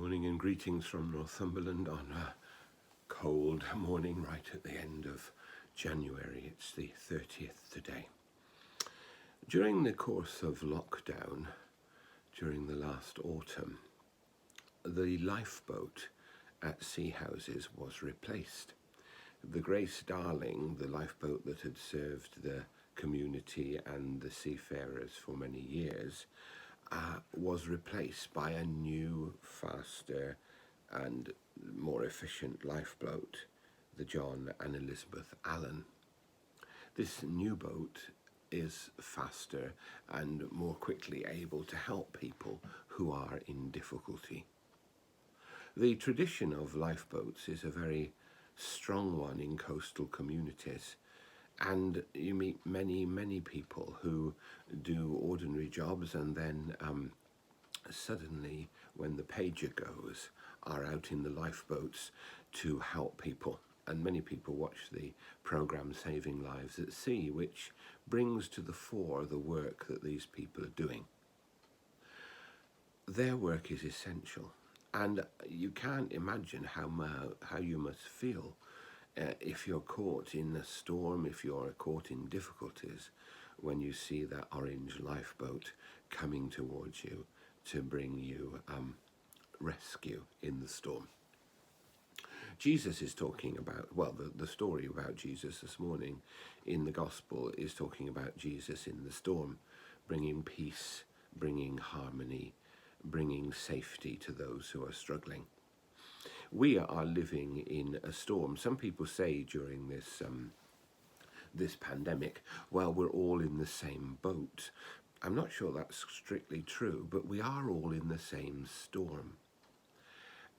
morning and greetings from Northumberland on a cold morning right at the end of January. It's the 30th today. During the course of lockdown, during the last autumn, the lifeboat at Sea Houses was replaced. The Grace Darling, the lifeboat that had served the community and the seafarers for many years, was replaced by a new, faster and more efficient lifeboat, the John and Elizabeth Allen. This new boat is faster and more quickly able to help people who are in difficulty. The tradition of lifeboats is a very strong one in coastal communities, and you meet many people who do ordinary jobs and then suddenly, when the pager goes, are out in the lifeboats to help people. And many people watch the programme Saving Lives at Sea, which brings to the fore the work that these people are doing. Their work is essential, and you can't imagine how you must feel if you're caught in a storm, if you're caught in difficulties, when you see that orange lifeboat coming towards you to bring you rescue in the storm. Jesus is talking about, the story about Jesus this morning in the Gospel is talking about Jesus in the storm, bringing peace, bringing harmony, bringing safety to those who are struggling. We are living in a storm. Some people say during this pandemic, well, we're all in the same boat. I'm not sure that's strictly true, but we are all in the same storm.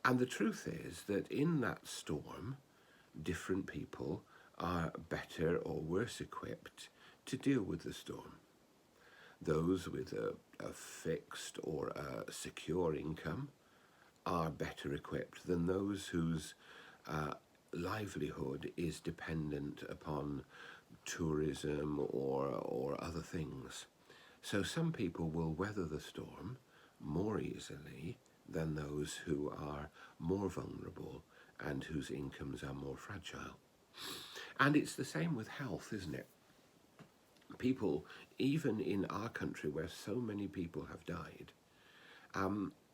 And the truth is that in that storm, different people are better or worse equipped to deal with the storm. Those with a fixed or a secure income are better equipped than those whose livelihood is dependent upon tourism or other things. So some people will weather the storm more easily than those who are more vulnerable and whose incomes are more fragile. And it's the same with health, isn't it? People, even in our country where so many people have died,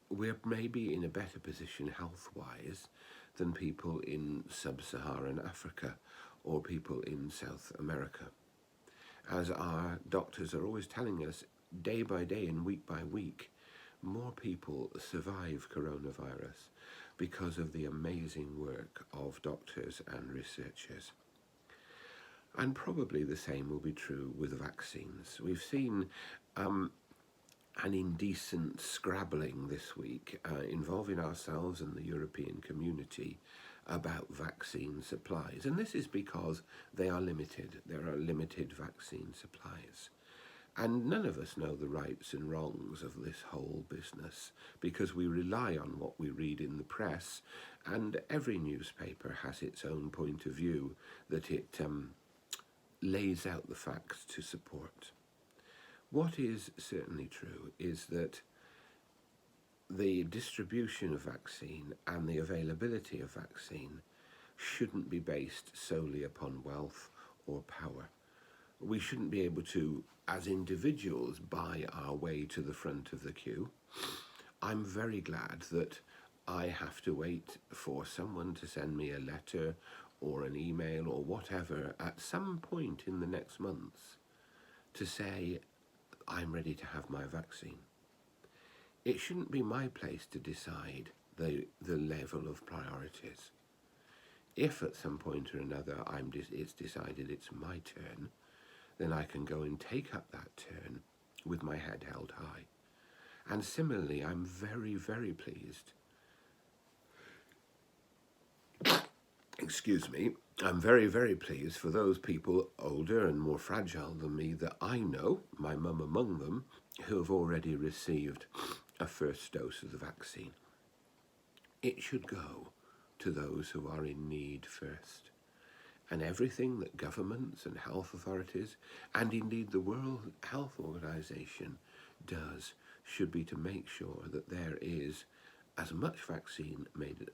we're maybe in a better position health-wise than people in sub-Saharan Africa or people in South America. As our doctors are always telling us, day by day and week by week, more people survive coronavirus because of the amazing work of doctors and researchers. And probably the same will be true with vaccines. We've seen an indecent scrabbling this week involving ourselves and the European community about vaccine supplies. And this is because they are limited. There are limited vaccine supplies. And none of us know the rights and wrongs of this whole business because we rely on what we read in the press, and every newspaper has its own point of view that it lays out the facts to support. What is certainly true is that the distribution of vaccine and the availability of vaccine shouldn't be based solely upon wealth or power. We shouldn't be able to, as individuals, buy our way to the front of the queue. I'm very glad that I have to wait for someone to send me a letter or an email or whatever at some point in the next months to say I'm ready to have my vaccine. It shouldn't be my place to decide the level of priorities. If at some point or another it's decided it's my turn, then I can go and take up that turn with my head held high. And similarly, I'm very, very pleased. I'm very, very pleased for those people older and more fragile than me that I know, my mum among them, who have already received a first dose of the vaccine. It should go to those who are in need first. And everything that governments and health authorities, and indeed the World Health Organization, does should be to make sure that there is as much vaccine made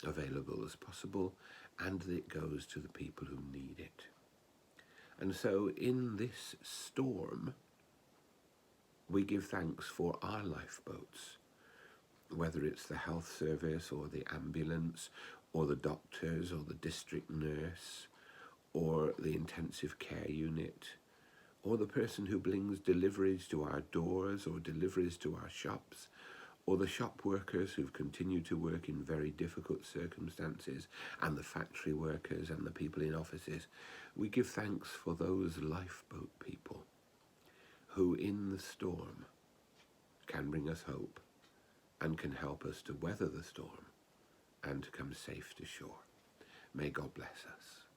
available as possible, and that it goes to the people who need it. And so in this storm, we give thanks for our lifeboats, whether it's the health service or the ambulance or the doctors or the district nurse or the intensive care unit or the person who brings deliveries to our doors or deliveries to our shops, or the shop workers who've continued to work in very difficult circumstances, and the factory workers and the people in offices. We give thanks for those lifeboat people who in the storm can bring us hope and can help us to weather the storm and to come safe to shore. May God bless us.